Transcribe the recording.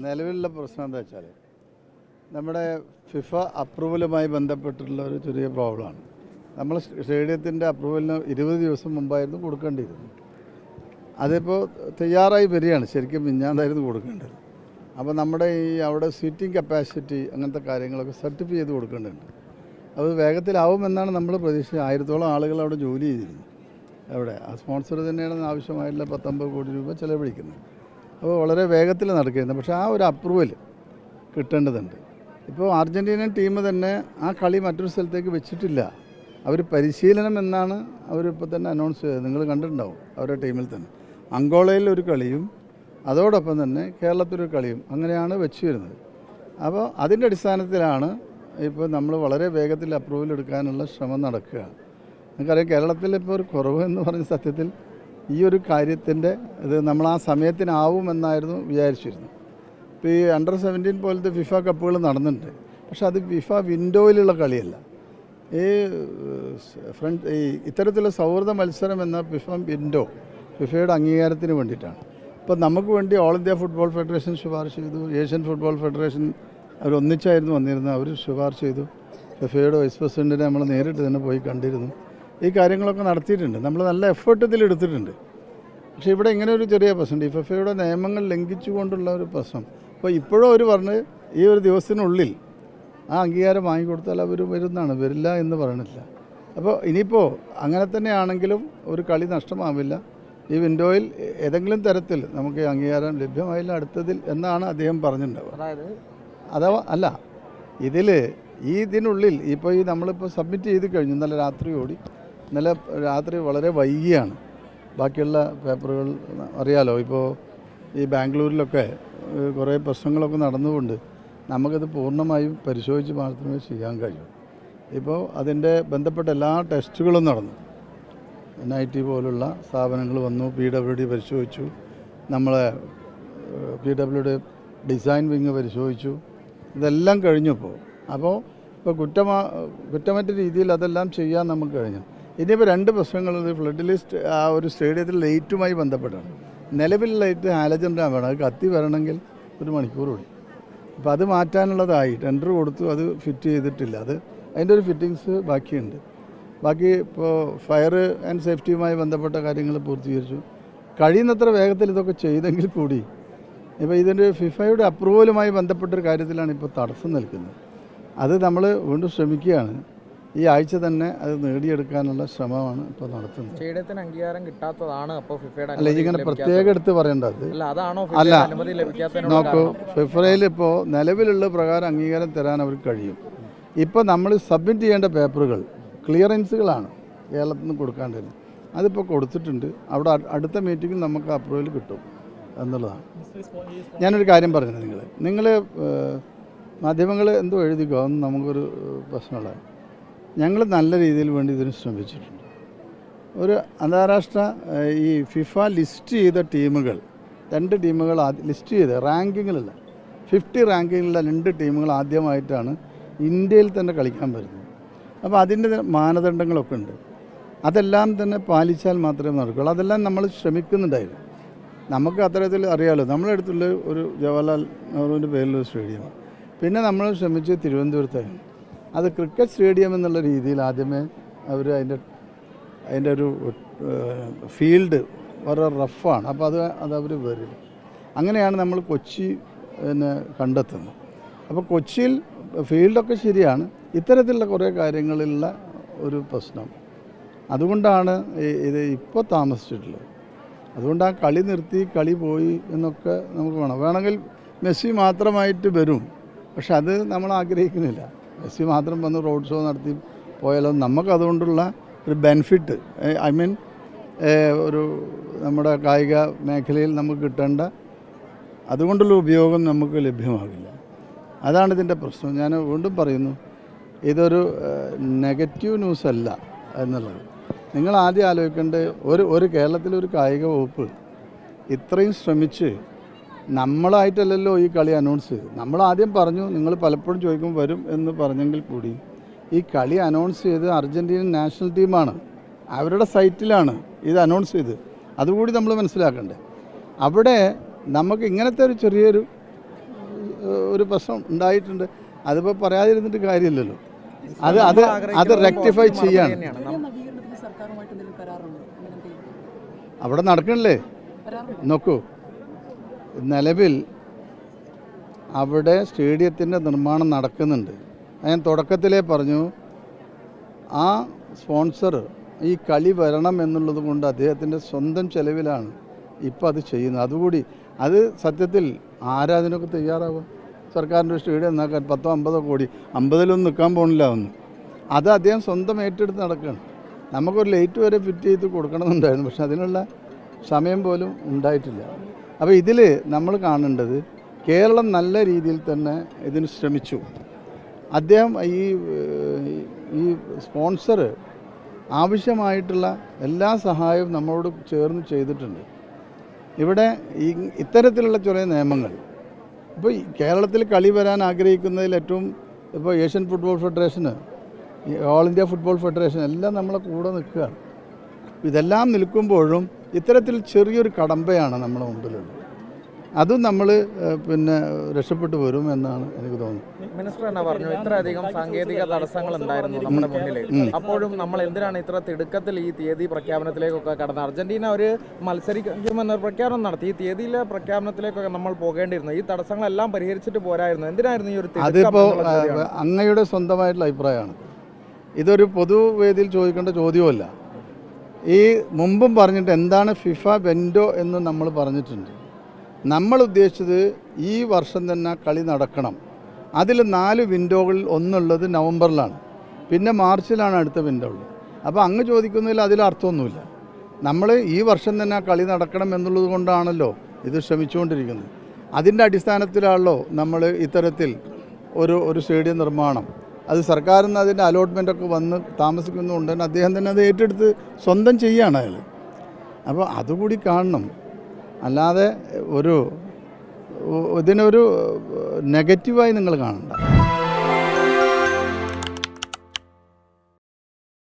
നിലവിലുള്ള പ്രശ്നം എന്താ വെച്ചാൽ നമ്മുടെ ഫിഫ അപ്രൂവലുമായി ബന്ധപ്പെട്ടിട്ടുള്ള ഒരു ചെറിയ പ്രോബ്ലമാണ്. നമ്മൾ സ്റ്റേഡിയത്തിൻ്റെ അപ്രൂവലിന് 20 ദിവസം മുമ്പായിരുന്നു കൊടുക്കേണ്ടിയിരുന്നത്. അതിപ്പോൾ തയ്യാറായി വരികയാണ്. ശരിക്കും മിഞ്ഞാന്നായിരുന്നു കൊടുക്കേണ്ടത്. അപ്പോൾ നമ്മുടെ അവിടെ സീറ്റിംഗ് കപ്പാസിറ്റി അങ്ങനത്തെ കാര്യങ്ങളൊക്കെ സർട്ടിഫൈ ചെയ്ത് കൊടുക്കേണ്ടതുണ്ട്. അത് വേഗത്തിലാവുമെന്നാണ് നമ്മൾ പ്രതീക്ഷ. 1000-ഓളം ആളുകൾ അവിടെ ജോലി ചെയ്തിരുന്നു. അവിടെ ആ സ്പോൺസർ തന്നെയാണ് ആവശ്യമായിട്ടുള്ള 19 കോടി രൂപ ചിലവഴിക്കുന്നത്. അപ്പോൾ വളരെ വേഗത്തിൽ നടക്കുന്നത്. പക്ഷേ ആ ഒരു അപ്രൂവൽ കിട്ടേണ്ടതുണ്ട്. ഇപ്പോൾ അർജൻറ്റീനൻ ടീം തന്നെ ആ കളി മറ്റൊരു സ്ഥലത്തേക്ക് വെച്ചിട്ടില്ല. അവർ പരിശീലനം എന്നാണ് അവരിപ്പോൾ തന്നെ അനൗൺസ് ചെയ്തത്. നിങ്ങൾ കണ്ടിട്ടുണ്ടാവും അവരുടെ ടീമിൽ തന്നെ. അങ്കോളയിൽ ഒരു കളിയും അതോടൊപ്പം തന്നെ കേരളത്തിലൊരു കളിയും അങ്ങനെയാണ് വെച്ച് വരുന്നത്. അപ്പോൾ അതിൻ്റെ അടിസ്ഥാനത്തിലാണ് ഇപ്പോൾ നമ്മൾ വളരെ വേഗത്തിൽ അപ്രൂവൽ എടുക്കാനുള്ള ശ്രമം നടക്കുകയാണ്. നമുക്കറിയാം കേരളത്തിൽ ഇപ്പോൾ ഒരു കുറവ് എന്ന് പറഞ്ഞ സത്യത്തിൽ ഈ ഒരു കാര്യത്തിൻ്റെ ഇത് നമ്മൾ ആ സമയത്തിനാവുമെന്നായിരുന്നു വിചാരിച്ചിരുന്നത്. ഇപ്പോൾ ഈ അണ്ടർ-17 പോലത്തെ ഫിഫ കപ്പുകൾ നടന്നിട്ടുണ്ട്. പക്ഷേ അത് ഫിഫ വിൻഡോയിലുള്ള കളിയല്ല. ഈ ഇത്തരത്തിലുള്ള സൗഹൃദ മത്സരം എന്ന ഫിഫയുടെ അംഗീകാരത്തിന് വേണ്ടിയിട്ടാണ്. ഇപ്പോൾ നമുക്ക് വേണ്ടി ഓൾ ഇന്ത്യ ഫുട്ബോൾ ഫെഡറേഷൻ ശുപാർശ ചെയ്തു. ഏഷ്യൻ ഫുട്ബോൾ ഫെഡറേഷൻ അവരൊന്നിച്ചായിരുന്നു വന്നിരുന്നത്. അവർ ശുപാർശ ചെയ്തു. ഫിഫയുടെ വൈസ് പ്രസിഡൻറ്റിനെ നമ്മൾ നേരിട്ട് തന്നെ പോയി കണ്ടിരുന്നു. ഈ കാര്യങ്ങളൊക്കെ നടത്തിയിട്ടുണ്ട്. നമ്മൾ നല്ല എഫേർട്ട് ഇതിലെടുത്തിട്ടുണ്ട്. പക്ഷേ ഇവിടെ ഇങ്ങനെ ഒരു ചെറിയ പ്രശ്നം, ഈ ഫിഫയുടെ നിയമങ്ങൾ ലംഘിച്ചുകൊണ്ടുള്ള ഒരു പ്രശ്നം. അപ്പോൾ ഇപ്പോഴും അവർ പറഞ്ഞ് ഈ ഒരു ദിവസത്തിനുള്ളിൽ ആ അംഗീകാരം വാങ്ങിക്കൊടുത്താൽ അവർ വരുന്നതാണ്, വരില്ല എന്ന് പറയണില്ല. അപ്പോൾ ഇനിയിപ്പോൾ അങ്ങനെ തന്നെയാണെങ്കിലും ഒരു കളി നഷ്ടമാവില്ല. ഈ വിൻഡോയിൽ ഏതെങ്കിലും തരത്തിൽ നമുക്ക് അംഗീകാരം ലഭ്യമായില്ല അടുത്തതിൽ എന്നാണ് അദ്ദേഹം പറഞ്ഞിട്ടുണ്ടാവുക. അഥവാ അല്ല, ഇതിനുള്ളിൽ ഇപ്പോൾ നമ്മളിപ്പോൾ സബ്മിറ്റ് ചെയ്ത് കഴിഞ്ഞു. ഇന്നലെ രാത്രി വളരെ വൈകിയാണ് ബാക്കിയുള്ള പേപ്പറുകൾ അറിയാലോ. ഇപ്പോൾ ഈ ബാംഗ്ലൂരിലൊക്കെ കുറേ പ്രശ്നങ്ങളൊക്കെ നടന്നുകൊണ്ട് നമുക്കത് പൂർണ്ണമായും പരിശോധിച്ച് മാത്രമേ ചെയ്യാൻ കഴിയൂ. ഇപ്പോൾ അതിൻ്റെ ബന്ധപ്പെട്ട എല്ലാ ടെസ്റ്റുകളും നടന്നു. NIT പോലുള്ള സ്ഥാപനങ്ങൾ വന്നു, PWD പരിശോധിച്ചു, നമ്മളെ PWD ഡിസൈൻ വിങ് പരിശോധിച്ചു. ഇതെല്ലാം കഴിഞ്ഞപ്പോൾ ഇപ്പോൾ കുറ്റമറ്റ രീതിയിൽ അതെല്ലാം ചെയ്യാൻ നമുക്ക് കഴിഞ്ഞു. ഇനിയിപ്പോൾ 2 പ്രശ്നങ്ങൾ ഫ്ലഡ് ലിസ്റ്റ് ആ ഒരു സ്റ്റേഡിയത്തിൽ ലൈറ്റുമായി ബന്ധപ്പെട്ടാണ്. നിലവിൽ ലൈറ്റ് ഹാലജൻ ലാമ്പാണ്. അത് കത്തി വരണമെങ്കിൽ 1 മണിക്കൂർ കൂടി. അപ്പോൾ അത് മാറ്റാനുള്ളതായി ടെൻഡർ കൊടുത്തു. അത് ഫിറ്റ് ചെയ്തിട്ടില്ല. അതിൻ്റെ ഒരു ഫിറ്റിങ്സ് ബാക്കിയുണ്ട്. ബാക്കി ഇപ്പോൾ ഫയർ ആൻഡ് സേഫ്റ്റിയുമായി ബന്ധപ്പെട്ട കാര്യങ്ങൾ പൂർത്തീകരിച്ചു. കഴിയുന്നത്ര വേഗത്തിൽ ഇതൊക്കെ ചെയ്തെങ്കിൽ കൂടി ഇപ്പോൾ ഇതിൻ്റെ ഫിഫയുടെ അപ്രൂവലുമായി ബന്ധപ്പെട്ടൊരു കാര്യത്തിലാണ് ഇപ്പോൾ തടസ്സം നിൽക്കുന്നത്. അത് നമ്മൾ വീണ്ടും ശ്രമിക്കുകയാണ്. ഈ ആഴ്ച തന്നെ അത് നേടിയെടുക്കാനുള്ള ശ്രമമാണ് ഇപ്പോൾ നടത്തുന്നത്. സ്റ്റേഡിയത്തിന് അംഗീകാരം കിട്ടാത്തതാണ് അപ്പോൾ ഫിഫയുടെ അല്ല, ഇതിങ്ങനെ പ്രത്യേകം എടുത്ത് പറയേണ്ടത് അല്ല. നോക്കൂ, ഫിഫയിൽ ഇപ്പോൾ നിലവിലുള്ള പ്രകാരം അംഗീകാരം തരാൻ അവർക്ക് കഴിയും. ഇപ്പോൾ നമ്മൾ സബ്മിറ്റ് ചെയ്യേണ്ട പേപ്പറുകൾ ക്ലിയറൻസുകളാണ് കേരളത്തിൽ നിന്ന് കൊടുക്കാണ്ടിരുന്നത്. അതിപ്പോൾ കൊടുത്തിട്ടുണ്ട്. അവിടെ അടുത്ത മീറ്റിങ്ങിൽ നമുക്ക് അപ്രൂവൽ കിട്ടും എന്നുള്ളതാണ്. ഞാനൊരു കാര്യം പറഞ്ഞത്, നിങ്ങൾ മാധ്യമങ്ങൾ എന്തോ എഴുതിക്കോ, അതൊന്നും നമുക്കൊരു പ്രശ്നമുള്ള. ഞങ്ങൾ നല്ല രീതിയിൽ വേണ്ടി ഇതിന് ശ്രമിച്ചിട്ടുണ്ട്. ഒരു അന്താരാഷ്ട്ര ഈ ഫിഫ ലിസ്റ്റ് ചെയ്ത ടീമുകൾ 2 ടീമുകൾ ലിസ്റ്റ് ചെയ്ത് റാങ്കിങ്ങിലുള്ള 50 റാങ്കിങ്ങിലുള്ള 2 ടീമുകൾ ആദ്യമായിട്ടാണ് ഇന്ത്യയിൽ തന്നെ കളിക്കാൻ വരുന്നത്. അപ്പോൾ അതിൻ്റെ മാനദണ്ഡങ്ങളൊക്കെ ഉണ്ട്. അതെല്ലാം തന്നെ പാലിച്ചാൽ മാത്രമേ നടക്കുകയുള്ളൂ. അതെല്ലാം നമ്മൾ ശ്രമിക്കുന്നുണ്ടായിരുന്നു. നമുക്ക് അത്തരത്തിൽ അറിയാമല്ലോ, നമ്മളെ അടുത്തുള്ള ഒരു ജവഹർലാൽ നെഹ്റുവിൻ്റെ പേരിലൊരു സ്റ്റേഡിയം. പിന്നെ നമ്മൾ ശ്രമിച്ച് തിരുവനന്തപുരത്തായിരുന്നു. അത് ക്രിക്കറ്റ് സ്റ്റേഡിയം എന്നുള്ള രീതിയിൽ ആദ്യമേ അവർ അതിൻ്റെ ഒരു ഫീൽഡ് വളരെ റഫാണ്. അപ്പോൾ അത് അവർ വരും. അങ്ങനെയാണ് നമ്മൾ കൊച്ചി കണ്ടെത്തുന്നത്. അപ്പോൾ കൊച്ചിയിൽ ഫീൽഡൊക്കെ ശരിയാണ്, ഇത്തരത്തിലുള്ള കുറേ കാര്യങ്ങളിലുള്ള ഒരു പ്രശ്നം. അതുകൊണ്ടാണ് ഇത് ഇപ്പോൾ താമസിച്ചിട്ടുള്ളത്. അതുകൊണ്ട് ആ കളി നിർത്തി, കളി പോയി എന്നൊക്കെ നമുക്ക് വേണമെങ്കിൽ മെസ്സി മാത്രമായിട്ട് വരും. പക്ഷെ അത് നമ്മൾ ആഗ്രഹിക്കുന്നില്ല. മെസ്സി മാത്രം വന്ന് റോഡ് ഷോ നടത്തി പോയാലോ നമുക്കതുകൊണ്ടുള്ള ഒരു ബെനിഫിറ്റ്, ഒരു നമ്മുടെ കായിക മേഖലയിൽ നമുക്ക് കിട്ടേണ്ട അതുകൊണ്ടുള്ള ഉപയോഗം നമുക്ക് ലഭ്യമാകില്ല. അതാണ് ഇതിൻ്റെ പ്രശ്നം. ഞാൻ വീണ്ടും പറയുന്നു, ഇതൊരു നെഗറ്റീവ് ന്യൂസ് അല്ല എന്നുള്ളത്. നിങ്ങൾ ആദ്യം ആലോചിക്കേണ്ടത് ഒരു കേരളത്തിലൊരു കായിക വകുപ്പ് ഇത്രയും ശ്രമിച്ച് നമ്മളായിട്ടല്ലല്ലോ ഈ കളി അനൗൺസ് ചെയ്തു. നമ്മൾ ആദ്യം പറഞ്ഞു, നിങ്ങൾ പലപ്പോഴും ചോദിക്കുമ്പോൾ വരും എന്ന് പറഞ്ഞെങ്കിൽ കൂടി ഈ കളി അനൗൺസ് ചെയ്ത് അർജൻറ്റീനൻ നാഷണൽ ടീമാണ്. അവരുടെ സൈറ്റിലാണ് ഇത് അനൗൺസ് ചെയ്ത്. അതുകൂടി നമ്മൾ മനസ്സിലാക്കണ്ടേ. അവിടെ നമുക്ക് ഇങ്ങനത്തെ ഒരു ചെറിയൊരു ഒരു പ്രശ്നം ഉണ്ടായിട്ടുണ്ട്. അതിപ്പോൾ പറയാതിരുന്നിട്ട് കാര്യമില്ലല്ലോ. അത് റെക്ടിഫൈ ചെയ്യാൻ അവിടെ നടക്കണില്ലേ. നോക്കൂ, നിലവിൽ അവിടെ സ്റ്റേഡിയത്തിൻ്റെ നിർമ്മാണം നടക്കുന്നുണ്ട്. ഞാൻ തുടക്കത്തിലേ പറഞ്ഞു, ആ സ്പോൺസർ ഈ കളി വരണം എന്നുള്ളത് കൊണ്ട് അദ്ദേഹത്തിൻ്റെ സ്വന്തം ചെലവിലാണ് ഇപ്പോൾ അത് ചെയ്യുന്നത്. അതുകൂടി അത് സത്യത്തിൽ ആരാധനയൊക്കെ തയ്യാറാവുക. സർക്കാരിൻ്റെ സ്റ്റേഡിയം നന്നാക്കാൻ 10-50 കോടി, 50-ലൊന്നും നിൽക്കാൻ പോകണില്ല ഒന്ന്. അത് അദ്ദേഹം സ്വന്തം ഏറ്റെടുത്ത് നടക്കുകയാണ്. നമുക്കൊരു ലൈറ്റ് വരെ ഫിറ്റ് ചെയ്ത് കൊടുക്കണമെന്നുണ്ടായിരുന്നു, പക്ഷെ അതിനുള്ള സമയം പോലും ഉണ്ടായിട്ടില്ല. അപ്പോൾ ഇതിൽ നമ്മൾ കാണേണ്ടത് കേരളം നല്ല രീതിയിൽ തന്നെ ഇതിന് ശ്രമിച്ചു. അദ്ദേഹം ഈ സ്പോൺസർ ആവശ്യമായിട്ടുള്ള എല്ലാ സഹായവും നമ്മളോട് ചേർന്ന് ചെയ്തിട്ടുണ്ട്. ഇവിടെ ഇത്തരത്തിലുള്ള ചെറിയ നിയമങ്ങൾ ഇപ്പോൾ കേരളത്തിൽ കളി വരാൻ ആഗ്രഹിക്കുന്നതിൽ ഏറ്റവും ഇപ്പോൾ ഏഷ്യൻ ഫുട്ബോൾ ഫെഡറേഷന്, ഓൾ ഇന്ത്യ ഫുട്ബോൾ ഫെഡറേഷൻ എല്ലാം നമ്മളെ കൂടെ നിൽക്കുകയാണ്. ഇതെല്ലാം നിൽക്കുമ്പോഴും ഇത്തരത്തിൽ ചെറിയൊരു കടമ്പയാണ് നമ്മുടെ മുമ്പിലുള്ളത്. അതും നമ്മൾ രക്ഷപ്പെട്ടു വരും എന്നാണ് എനിക്ക് തോന്നുന്നത്. മിനിസ്റ്റർ എന്നാ പറഞ്ഞു, ഇത്രയധികം സാങ്കേതിക തടസ്സങ്ങൾ ഉണ്ടായിരുന്നു നമ്മുടെ മുന്നിൽ. അപ്പോഴും നമ്മൾ എന്തിനാണ് ഇത്ര തിടുക്കത്തിൽ ഈ തീയതി പ്രഖ്യാപനത്തിലേക്കൊക്കെ കടന്നത്? അർജന്റീന ഒരു മത്സരിക്കുമെന്ന പ്രഖ്യാപനം നടത്തി. ഈ തീയതിയിലെ പ്രഖ്യാപനത്തിലേക്കൊക്കെ നമ്മൾ പോകേണ്ടിയിരുന്നു. ഈ തടസ്സങ്ങളെല്ലാം പരിഹരിച്ചിട്ട് പോരായിരുന്നു. എന്തിനായിരുന്നു ഈ ഒരു തിടുക്കം? അതിപ്പോൾ അങ്ങയുടെ സ്വന്തമായിട്ടുള്ള അഭിപ്രായമാണ്. ഇതൊരു പൊതുവേദിയിൽ ചോദിക്കേണ്ട ചോദ്യമല്ല. ഈ മുമ്പും പറഞ്ഞിട്ട് എന്താണ് ഫിഫ വെൻഡോ എന്ന് നമ്മൾ പറഞ്ഞിട്ടുണ്ട്. നമ്മൾ ഉദ്ദേശിച്ചത് ഈ വർഷം തന്നെ കളി നടക്കണം. അതിൽ 4 വിൻഡോകളിൽ ഒന്നുള്ളത് നവംബറിലാണ്, പിന്നെ മാർച്ചിലാണ് അടുത്ത വിൻഡോ ഉള്ളത്. അപ്പോൾ അങ്ങ് ചോദിക്കുന്നതിൽ അതിൽ അർത്ഥമൊന്നുമില്ല. നമ്മൾ ഈ വർഷം തന്നെ കളി നടക്കണം എന്നുള്ളത് കൊണ്ടാണല്ലോ ഇത് ശ്രമിച്ചുകൊണ്ടിരിക്കുന്നത്. അതിൻ്റെ അടിസ്ഥാനത്തിലാണല്ലോ നമ്മൾ ഇത്തരത്തിൽ ഒരു സ്റ്റേഡിയം നിർമ്മാണം, അത് സർക്കാരിൽ നിന്ന് അതിൻ്റെ അലോട്ട്മെൻറ്റൊക്കെ വന്ന് താമസിക്കുന്നതുകൊണ്ട് തന്നെ അദ്ദേഹം തന്നെ അത് ഏറ്റെടുത്ത് സ്വന്തം ചെയ്യുകയാണ് അയാൾ. അപ്പോൾ അതുകൂടി കാണണം. അല്ലാതെ ഇതിനൊരു നെഗറ്റീവായി നിങ്ങൾ കാണണ്ട.